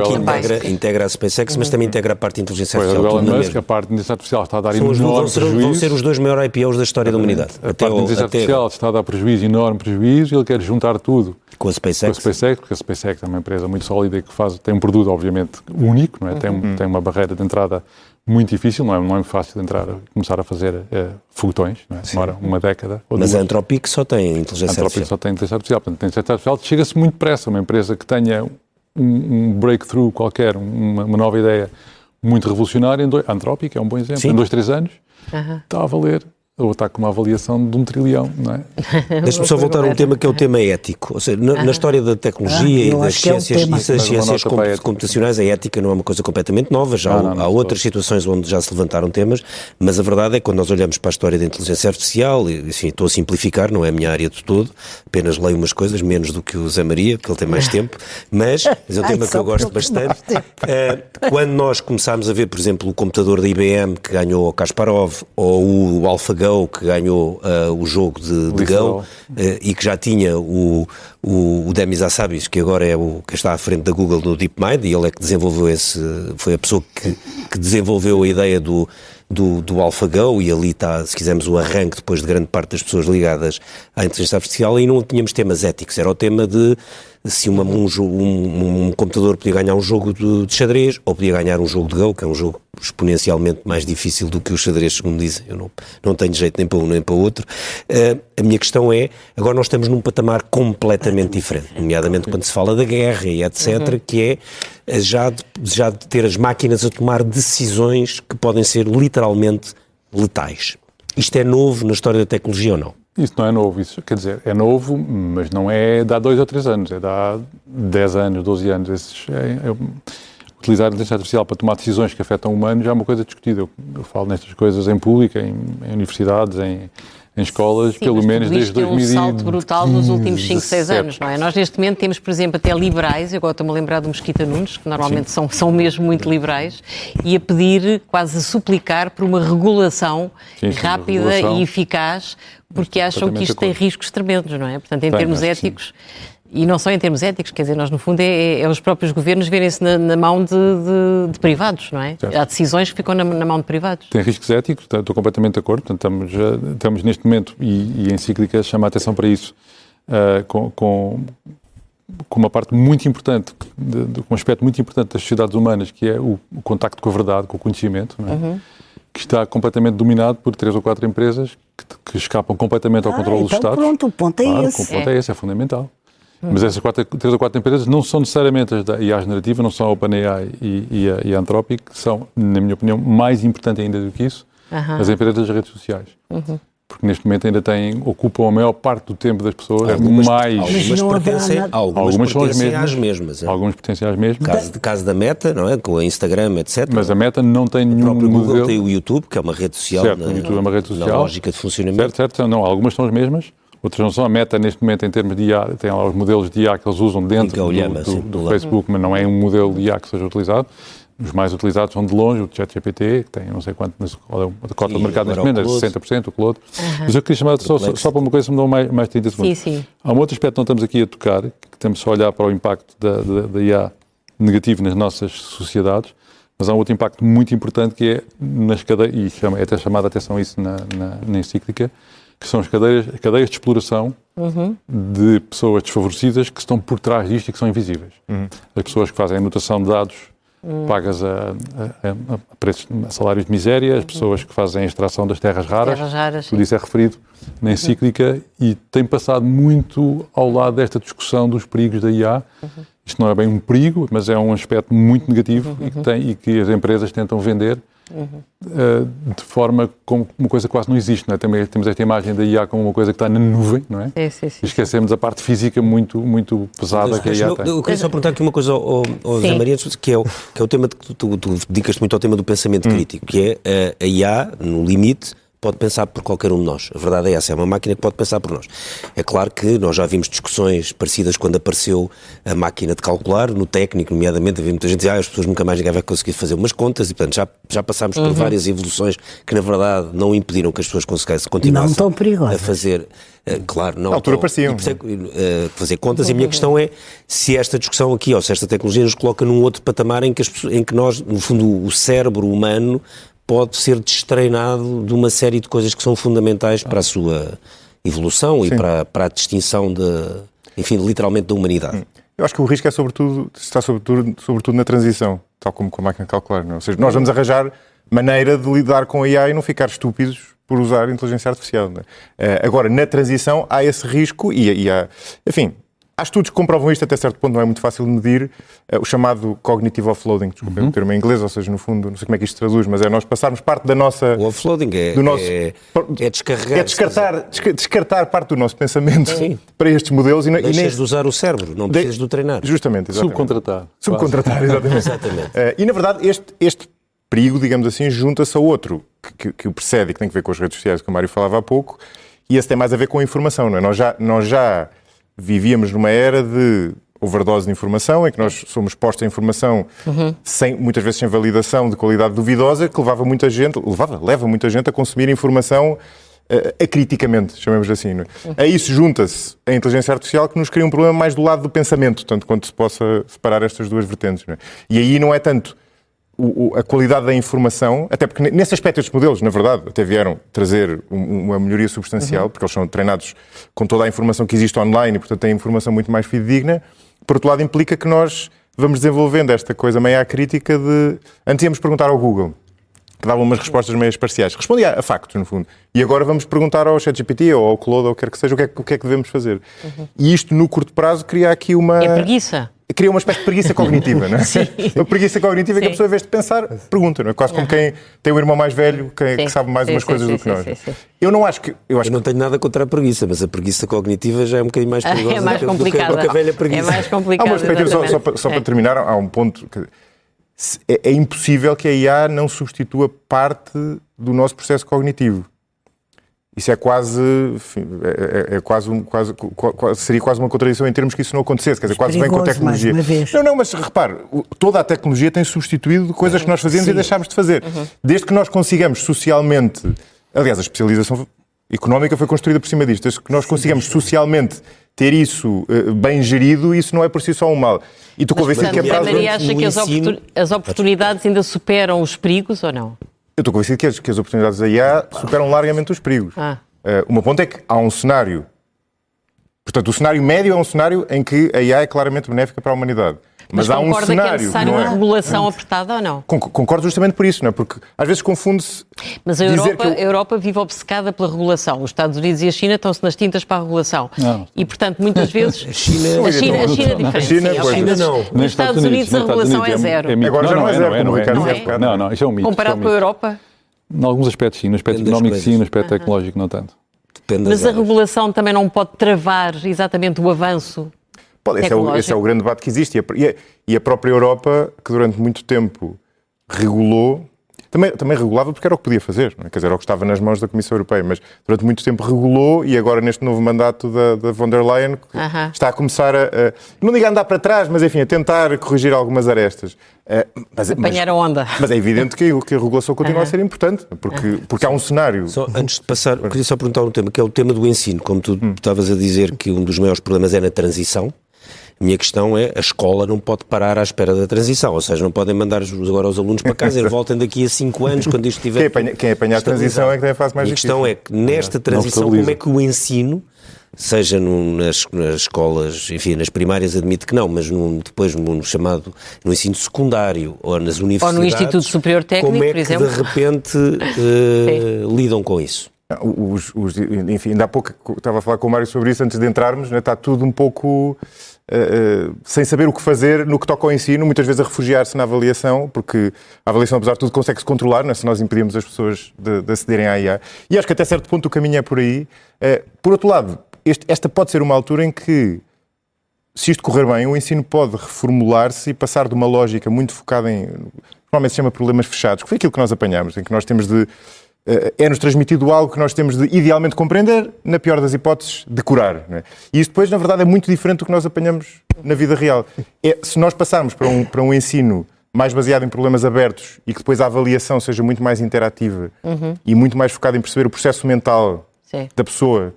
que integra a SpaceX, mas também integra a parte de inteligência artificial. A do Elon Musk, a parte de inteligência artificial está a dar enorme prejuízo. Vão ser os 2 maiores IPOs da história da humanidade. A parte de inteligência artificial está a dar enorme prejuízo, e ele quer juntar tudo com a SpaceX, porque a SpaceX é uma empresa muito sólida e que tem um produto, obviamente, único, não é? Tem uma barreira de entrada muito difícil, não é fácil entrar, começar a fazer foguetões, não é? Demora uma década. Mas a Anthropic só tem inteligência artificial. Só tem inteligência artificial. Portanto, a inteligência artificial chega-se muito depressa. Uma empresa que tenha um breakthrough qualquer, uma nova ideia muito revolucionária, a Anthropic é um bom exemplo. Sim. Em 2, 3 anos está a valer, ou está com uma avaliação de 1 trilhão, não é? Deixa-me só voltar a um tema que é o tema ético. Ou seja, na história da tecnologia e das ciências computacionais, a ética não é uma coisa completamente nova. Já há outras situações onde já se levantaram temas, mas a verdade é que quando nós olhamos para a história da inteligência artificial, e assim, estou a simplificar, não é a minha área de todo, apenas leio umas coisas, menos do que o Zé Maria, porque ele tem mais tempo, mas é um tema que eu gosto bastante. Quando nós começámos a ver, por exemplo, o computador da IBM que ganhou o Kasparov, ou o AlphaGo que ganhou o jogo de Go, e que já tinha o Demis Hassabis, que agora é o que está à frente da Google no DeepMind, e ele é que desenvolveu foi a pessoa que desenvolveu a ideia do AlphaGo, e ali está, se quisermos, o arranque depois de grande parte das pessoas ligadas à inteligência artificial, e não tínhamos temas éticos, era o tema de se um computador podia ganhar um jogo de xadrez ou podia ganhar um jogo de Go, que é um jogo exponencialmente mais difícil do que o xadrez, segundo dizem. Eu não tenho jeito nem para um nem para o outro. A minha questão é, agora nós estamos num patamar completamente diferente, nomeadamente quando se fala da guerra e etc., que é já de ter as máquinas a tomar decisões que podem ser literalmente letais. Isto é novo na história da tecnologia ou não? Isso não é novo, isso quer dizer, é novo, mas não é de há 2 ou 3 anos, é de há 10 anos, 12 anos. Utilizar a inteligência artificial para tomar decisões que afetam humanos já é uma coisa discutida. Eu falo nestas coisas em público, em universidades, em escolas, pelo menos desde 2000. Um salto brutal nos últimos 5, 6 anos, não é? Nós neste momento temos, por exemplo, até liberais, agora estou-me a lembrar do Mesquita Nunes, que normalmente são mesmo muito liberais, e a pedir, quase a suplicar por uma regulação rápida e eficaz, porque acham que isto tem riscos tremendos, não é? Portanto, em termos éticos, e não só em termos éticos, quer dizer, nós no fundo é os próprios governos verem-se na mão de privados, não é? Certo. Há decisões que ficam na mão de privados. Tem riscos éticos, estou completamente de acordo, portanto, estamos neste momento, e a encíclica chama a atenção para isso, com uma parte muito importante, com um aspecto muito importante das sociedades humanas, que é o contacto com a verdade, com o conhecimento, não é? Que está completamente dominado por 3 ou 4 empresas que escapam completamente ao controle dos Estados. Pronto, o ponto é esse. O ponto é esse, é fundamental. Mas essas 3 ou 4 empresas não são necessariamente as da IA generativa, não são a OpenAI e a Anthropic, que são, na minha opinião, mais importante ainda do que isso, as empresas das redes sociais. Porque neste momento ainda ocupam a maior parte do tempo das pessoas. Algumas pertencem às mesmas. Algumas pertencem às mesmas. Caso da Meta, não é? Com a Instagram, etc. Mas a Meta não tem nenhum modelo. O próprio Google tem o YouTube, que é uma rede social. Certo, o YouTube é uma rede social. Na lógica de funcionamento. Certo. Não, algumas são as mesmas. Outras não são. A Meta, neste momento, em termos de IA, tem lá os modelos de IA que eles usam dentro do Facebook, mas não é um modelo de IA que seja utilizado. Os mais utilizados são de longe o ChatGPT, que tem não sei quanto, a cota de mercado neste momento, é 60%, o Claude. Mas eu queria chamar só para uma coisa que me deu mais 30 segundos. Sim. Há um outro aspecto que não estamos aqui a tocar, que temos só a olhar para o impacto da IA negativo nas nossas sociedades, mas há um outro impacto muito importante que é nas cadeias, e é até chamada a atenção isso na encíclica, que são as cadeias de exploração de pessoas desfavorecidas que estão por trás disto e que são invisíveis. As pessoas que fazem a anotação de dados pagas a preços, a salários de miséria, as pessoas que fazem a extração das terras raras, tudo isso é referido na encíclica e tem passado muito ao lado desta discussão dos perigos da IA. Isto não é bem um perigo, mas é um aspecto muito negativo e que as empresas tentam vender de forma como uma coisa que quase não existe, não é? Temos esta imagem da IA como uma coisa que está na nuvem, não é? Sim. E esquecemos a parte física muito pesada que a IA tem. Eu queria só perguntar aqui uma coisa ao Zé Maria, que é o tema de que tu dedicas muito ao tema do pensamento crítico, que é a IA, no limite, pode pensar por qualquer um de nós. A verdade é essa, é uma máquina que pode pensar por nós. É claro que nós já vimos discussões parecidas quando apareceu a máquina de calcular, no técnico, nomeadamente, havia muita gente que dizia as pessoas nunca mais ninguém vai conseguir fazer umas contas e, portanto, já passámos por várias evoluções que, na verdade, não impediram que as pessoas continuassem não tão perigosas. A fazer... claro, não. Na altura pareciam. Fazer contas, e a minha questão é se esta discussão aqui, ou se esta tecnologia nos coloca num outro patamar em que nós, no fundo, o cérebro humano pode ser destreinado de uma série de coisas que são fundamentais para a sua evolução e para a distinção enfim, literalmente da humanidade. Eu acho que o risco está sobretudo na transição, tal como com a máquina de calcular. Não? Ou seja, nós vamos arranjar maneira de lidar com a IA e não ficar estúpidos por usar inteligência artificial. Não é? Agora, na transição, há esse risco e há... Enfim, há estudos que comprovam isto até certo ponto, não é muito fácil de medir, o chamado cognitive offloading, desculpem o termo em inglês, ou seja, no fundo, não sei como é que isto se traduz, mas é nós passarmos parte da nossa... O offloading é descarregar. É descartar parte do nosso pensamento para estes modelos. Deixas de usar o cérebro, não precisas de o treinar. Justamente, exatamente. Subcontratar, exatamente. Exatamente. E, na verdade, este perigo, digamos assim, junta-se a outro que o precede e que tem que ver com as redes sociais, que o Mário falava há pouco, e esse tem mais a ver com a informação, não é? Nós já vivíamos numa era de overdose de informação, em que nós somos postos a informação muitas vezes sem validação de qualidade duvidosa, que leva muita gente a consumir informação acriticamente, chamemos assim. Não é? A isso junta-se a inteligência artificial, que nos cria um problema mais do lado do pensamento, tanto quanto se possa separar estas duas vertentes. Não é? E aí não é tanto a qualidade da informação, até porque nesse aspecto estes modelos, na verdade, até vieram trazer uma melhoria substancial, porque eles são treinados com toda a informação que existe online e, portanto, têm informação muito mais fidedigna. Por outro lado, implica que nós vamos desenvolvendo esta coisa meio acrítica de... Antes íamos perguntar ao Google, que dava umas respostas meio parciais. Respondia a factos, no fundo. E agora vamos perguntar ao ChatGPT ou ao Claude, ou o que quer que seja, o que é que devemos fazer. E isto, no curto prazo, cria aqui uma... É preguiça. Cria uma espécie de preguiça cognitiva, não é? Sim. Uma preguiça cognitiva que a pessoa, em vez de pensar, pergunta, não é? Quase como quem tem um irmão mais velho que sabe mais umas coisas do que nós. Eu não acho que... Eu não tenho nada contra a preguiça, mas a preguiça cognitiva já é um bocadinho mais perigosa é mais do que a velha preguiça. É mais complicada. Há uma perspectiva, só para terminar, há um ponto que é impossível que a IA não substitua parte do nosso processo cognitivo. Isso é quase, enfim, seria quase uma contradição em termos que isso não acontecesse, quer dizer, quase bem com a tecnologia. Não, mas repare, toda a tecnologia tem substituído coisas que nós fazíamos e deixámos de fazer. Desde que nós consigamos socialmente, aliás, a especialização económica foi construída por cima disto, desde que nós consigamos socialmente ter isso bem gerido, isso não é por si só um mal. E tu convencido que é prazo... Maria acha que as oportunidades ainda superam os perigos ou não? Eu estou convencido que as oportunidades da IA superam largamente os perigos. O meu ponto é que há um cenário... Portanto, o cenário médio é um cenário em que a IA é claramente benéfica para a humanidade. Mas há um cenário... que é necessário uma regulação apertada ou não? Concordo justamente por isso, não é? Porque às vezes confunde-se... Mas a Europa vive obcecada pela regulação. Os Estados Unidos e a China estão-se nas tintas para a regulação. Não. E, portanto, muitas vezes... A China é diferente. A China não. Nos Estados Unidos a regulação é zero. Agora já não é zero, como o Ricardo disse. Não, isso é um mito. Comparado com a Europa? Em alguns aspectos sim, no aspecto económico sim, no aspecto tecnológico não tanto. Mas a regulação também não pode travar exatamente o avanço tecnológico? Esse é o grande debate que existe. E a própria Europa, que durante muito tempo regulou, também regulava porque era o que podia fazer, não é? Quer dizer, era o que estava nas mãos da Comissão Europeia, mas durante muito tempo regulou e agora neste novo mandato da von der Leyen está a começar não digo a andar para trás, mas enfim, a tentar corrigir algumas arestas. Apanhar a onda. Mas é evidente que a regulação continua a ser importante, porque há um cenário... Antes de passar, eu queria só perguntar um tema, que é o tema do ensino. Como tu estavas a dizer que um dos maiores problemas é na transição, a minha questão é, a escola não pode parar à espera da transição, ou seja, não podem mandar agora os alunos para casa, eles voltem daqui a 5 anos, quando isto estiver... Quem apanha a transição é que tem a fase mais difícil. A minha questão é que nesta transição, como é que o ensino, seja nas escolas, enfim, nas primárias admito que não, mas depois no ensino secundário ou nas universidades... Ou no Instituto Superior Técnico, por exemplo. Como é que de repente lidam com isso? Enfim, ainda há pouco estava a falar com o Mário sobre isso antes de entrarmos, né? Está tudo um pouco sem saber o que fazer no que toca ao ensino, muitas vezes a refugiar-se na avaliação, porque a avaliação, apesar de tudo, consegue-se controlar, né? Se nós impedimos as pessoas de acederem à IA. E acho que até certo ponto o caminho é por aí. Por outro lado, esta pode ser uma altura em que, se isto correr bem, o ensino pode reformular-se e passar de uma lógica muito focada em, normalmente se chama problemas fechados, que foi aquilo que nós apanhámos, em que nós temos de é-nos transmitido algo que nós temos de idealmente compreender, na pior das hipóteses, decorar. Não é? E isso depois, na verdade, é muito diferente do que nós apanhamos na vida real. Se nós passarmos para um ensino mais baseado em problemas abertos e que depois a avaliação seja muito mais interativa e muito mais focada em perceber o processo mental da pessoa,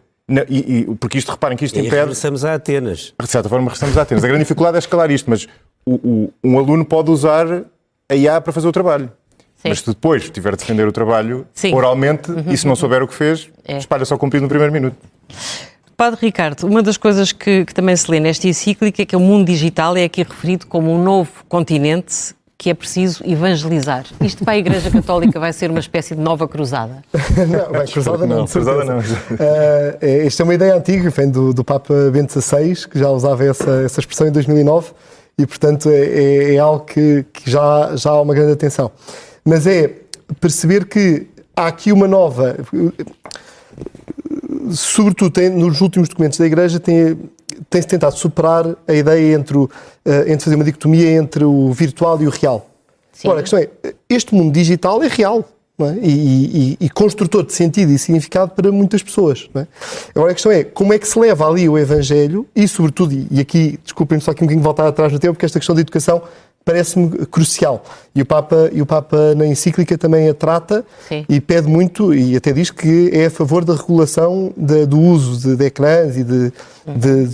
porque isto, reparem que isto impede... regressamos a Atenas. De certa forma, regressamos a Atenas. A grande dificuldade é escalar isto, mas um aluno pode usar a IA para fazer o trabalho. Sim. Mas se depois estiver a defender o trabalho oralmente e se não souber o que fez, espalha só cumprido no primeiro minuto. Padre Ricardo, uma das coisas que também se lê nesta encíclica é que o mundo digital é aqui referido como um novo continente que é preciso evangelizar. Isto para a Igreja Católica vai ser uma espécie de nova cruzada? Não, vai cruzada não. Cruzada não. Esta é uma ideia antiga, vem do Papa Bento XVI, que já usava essa expressão em 2009 e, portanto, é algo que já há uma grande atenção. Mas é perceber que há aqui uma nova... Sobretudo, nos últimos documentos da Igreja, tem-se tentado superar a ideia entre fazer uma dicotomia entre o virtual e o real. Sim. Agora, a questão é, este mundo digital é real, não é? E construtor de sentido e significado para muitas pessoas. Não é? Agora, a questão é, como é que se leva ali o Evangelho e, sobretudo, e aqui, desculpem-me só aqui um bocadinho voltar atrás no tempo, porque esta questão da educação parece-me crucial. E o Papa na encíclica também a trata e pede muito, e até diz que é a favor da regulação do uso de ecrãs e de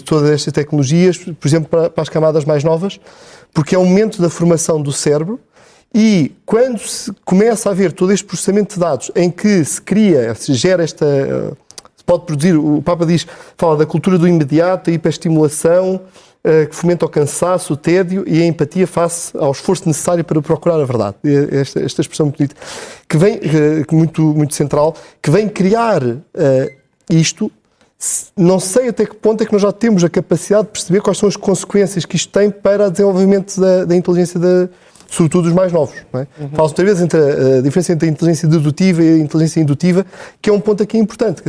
todas estas tecnologias, por exemplo, para as camadas mais novas, porque é o momento da formação do cérebro e quando se começa a haver todo este processamento de dados em que se gera se pode produzir, o Papa fala da cultura do imediato, da hiperestimulação, que fomenta o cansaço, o tédio e a empatia face ao esforço necessário para procurar a verdade. Esta expressão muito bonita, que vem, muito central, que vem criar isto. Não sei até que ponto é que nós já temos a capacidade de perceber quais são as consequências que isto tem para o desenvolvimento da inteligência, sobretudo dos mais novos. Não é? Falo-se outra vez entre a diferença entre a inteligência dedutiva e a inteligência indutiva, que é um ponto aqui importante.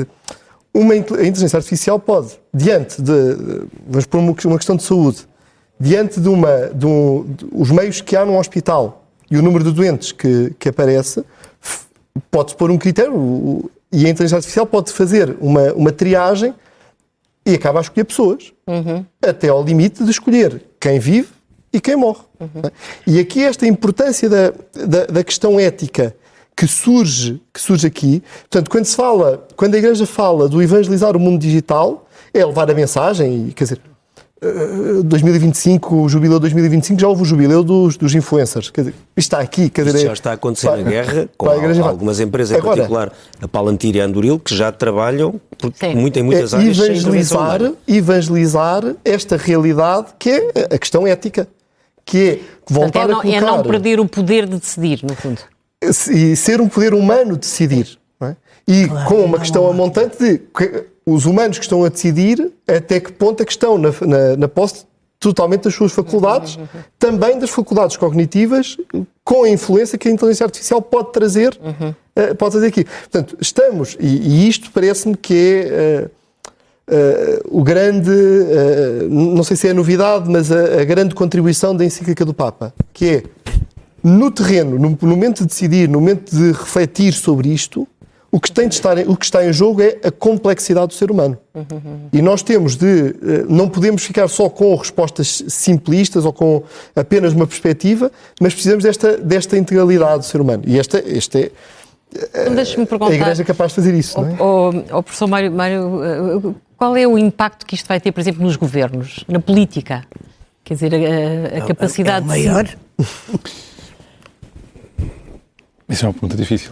A inteligência artificial pode, vamos pôr uma questão de saúde, diante os meios que há num hospital e o número de doentes que aparece, pode-se pôr um critério e a inteligência artificial pode fazer uma triagem e acaba a escolher pessoas, até ao limite de escolher quem vive e quem morre. E aqui esta importância da questão ética que surge aqui. Portanto, quando a Igreja fala do evangelizar o mundo digital, é levar a mensagem, e, quer dizer, 2025, o jubileu de 2025, já houve o jubileu dos influencers. Quer dizer, isto está aqui. Quer dizer, isto já está a acontecer na guerra, com algumas empresas, em particular a Palantir e a Anduril, que já trabalham em muitas áreas sem intervenção humana. Evangelizar esta realidade que é a questão ética, que é voltar a colocar... É não perder o poder de decidir, no fundo. E ser um poder humano decidir. Não é? E com uma questão amontante de os humanos que estão a decidir até que ponto é que estão na posse totalmente das suas faculdades, também das faculdades cognitivas, com a influência que a inteligência artificial pode trazer aqui. Portanto, estamos, e isto parece-me que é o grande, não sei se é a novidade, mas a grande contribuição da encíclica do Papa, que é no terreno, no momento de decidir, no momento de refletir sobre isto, o que está em jogo é a complexidade do ser humano. E nós não podemos ficar só com respostas simplistas ou com apenas uma perspectiva, mas precisamos desta integralidade do ser humano. E Deixa-me perguntar, a Igreja é capaz de fazer isso, não é? O professor Mário, qual é o impacto que isto vai ter, por exemplo, nos governos, na política? Quer dizer, a capacidade... É maior? Isso é uma pergunta difícil.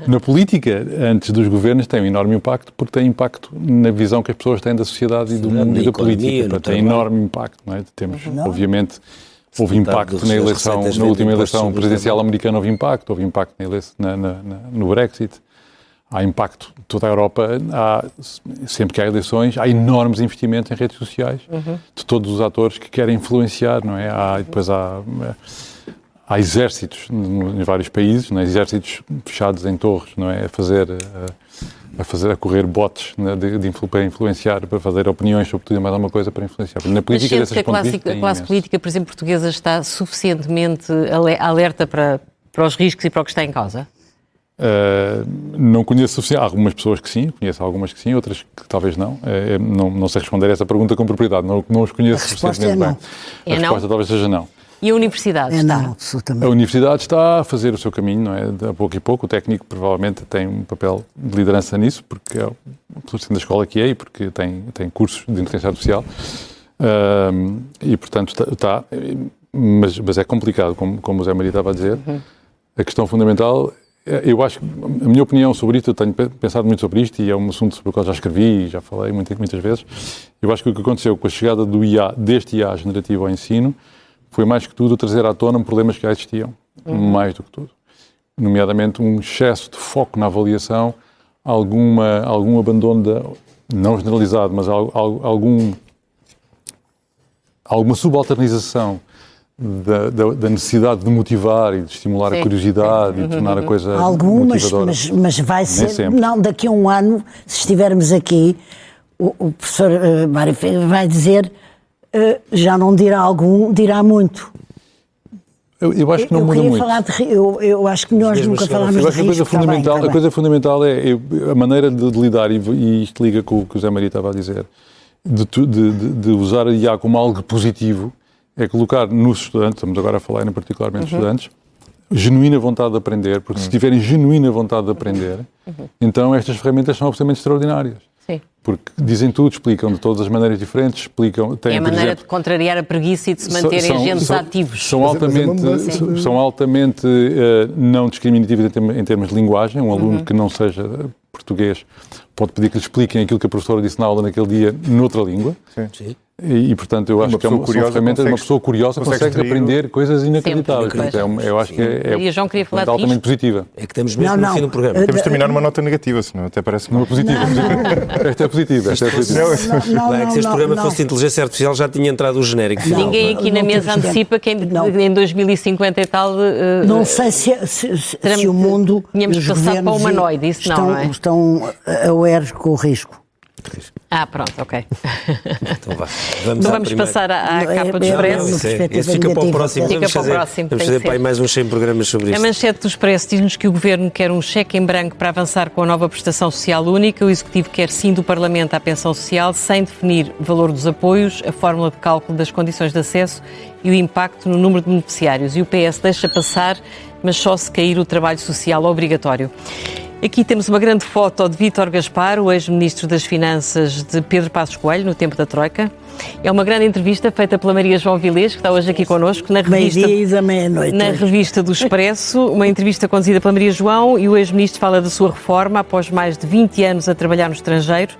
Na política, antes dos governos, tem um enorme impacto, porque tem impacto na visão que as pessoas têm da sociedade e do mundo e da política. Tem enorme impacto, não é? Obviamente, houve impacto na eleição, na última eleição presidencial americana, houve impacto no Brexit. Há impacto em toda a Europa. Sempre que há eleições, há enormes investimentos em redes sociais de todos os atores que querem influenciar, não é? Depois há exércitos em vários países, não é? Exércitos fechados em torres, não é? A correr bots, né? para influenciar, para fazer opiniões sobre tudo e mais alguma coisa para influenciar. Na política, mas sente que a classe política, por exemplo, portuguesa está suficientemente alerta para os riscos e para o que está em causa? Não conheço suficiente. Há algumas pessoas que sim, conheço algumas que sim, outras que talvez não. Não sei responder a essa pergunta com propriedade, não os conheço suficientemente bem. A resposta talvez seja não. E a universidade está? Não, absolutamente. A universidade está a fazer o seu caminho, não é? De pouco e pouco. O técnico provavelmente tem um papel de liderança nisso, porque é o presidente da escola que é e porque tem cursos de inteligência artificial. E, portanto, está. Mas é complicado, como o Zé Maria estava a dizer. A questão fundamental, eu acho que, a minha opinião sobre isto, eu tenho pensado muito sobre isto e é um assunto sobre o qual já escrevi e já falei muitas vezes. Eu acho que o que aconteceu com a chegada deste IA generativo ao ensino foi mais que tudo trazer à tona problemas que já existiam, mais do que tudo. Nomeadamente um excesso de foco na avaliação, algum abandono, não generalizado, mas alguma subalternização da necessidade de motivar e de estimular a curiosidade e de tornar a coisa motivadora. Mas vai ser, não, daqui a um ano, se estivermos aqui, o professor Mário Figueiredo vai dizer, já não dirá algum, dirá muito. Eu acho que não muda muito. Eu acho que nós nunca falámos de risco. A coisa fundamental é a maneira de lidar, e isto liga com o que o Zé Maria estava a dizer, de usar a IA como algo positivo, é colocar nos estudantes, estamos agora a falar particularmente dos estudantes, genuína vontade de aprender, porque se tiverem genuína vontade de aprender, então estas ferramentas são absolutamente extraordinárias. Sim. Porque dizem tudo, explicam de todas as maneiras diferentes, explicam... É a maneira de contrariar a preguiça e de se manterem agentes ativos. São altamente não discriminativos em termos de linguagem. Um aluno que não seja português pode pedir que lhe expliquem aquilo que a professora disse na aula naquele dia noutra língua. Sim. E, portanto, eu acho que são ferramentas, uma pessoa curiosa consegue aprender coisas inacreditáveis. Eu acho que é altamente positiva. É que estamos mesmo no fim do programa. Temos de terminar numa nota negativa, senão até parece uma positiva. Esta é positiva. Se este programa fosse de inteligência artificial já tinha entrado o genérico. Ninguém aqui na mesa antecipa que em 2050 e tal... Não sei se o mundo... Tínhamos passado para o humanoide, isso não é? Estão awares com o risco. Pronto, ok. Então vá. Vamos passar à capa do Expresso. Esse fica para o próximo. Fica para o próximo. Vamos fazer para aí mais uns 100 programas sobre isto. A manchete do Expresso diz-nos que o Governo quer um cheque em branco para avançar com a nova prestação social única. O Executivo quer sim do Parlamento à pensão social, sem definir o valor dos apoios, a fórmula de cálculo das condições de acesso e o impacto no número de beneficiários. E o PS deixa passar, mas só se cair o trabalho social obrigatório. Aqui temos uma grande foto de Vítor Gaspar, o ex-ministro das Finanças de Pedro Passos Coelho, no tempo da Troika. É uma grande entrevista feita pela Maria João Vilés, que está hoje aqui connosco, na revista do Expresso, uma entrevista conduzida pela Maria João, e o ex-ministro fala da sua reforma após mais de 20 anos a trabalhar no estrangeiro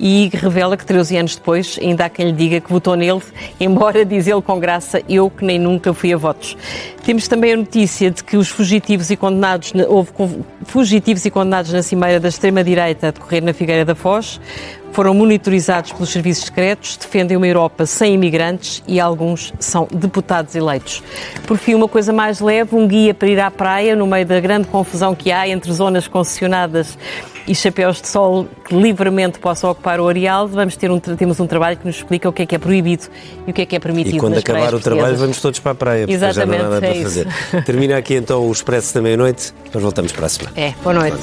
e revela que 13 anos depois ainda há quem lhe diga que votou nele, embora, diz ele com graça, eu que nem nunca fui a votos. Temos também a notícia de que os fugitivos e condenados, houve fugitivos e condenados na cimeira da extrema-direita a decorrer na Figueira da Foz, foram monitorizados pelos serviços secretos, defendem uma Europa sem imigrantes e alguns são deputados eleitos. Por fim, uma coisa mais leve, um guia para ir à praia, no meio da grande confusão que há entre zonas concessionadas e chapéus de sol que livremente possam ocupar o areal. Temos um trabalho que nos explica o que é proibido e o que é permitido. E quando acabar o trabalho vamos todos para a praia, porque exatamente, já não há nada para fazer. Termina aqui então o Expresso da meia-noite, nós voltamos para a semana. Boa noite.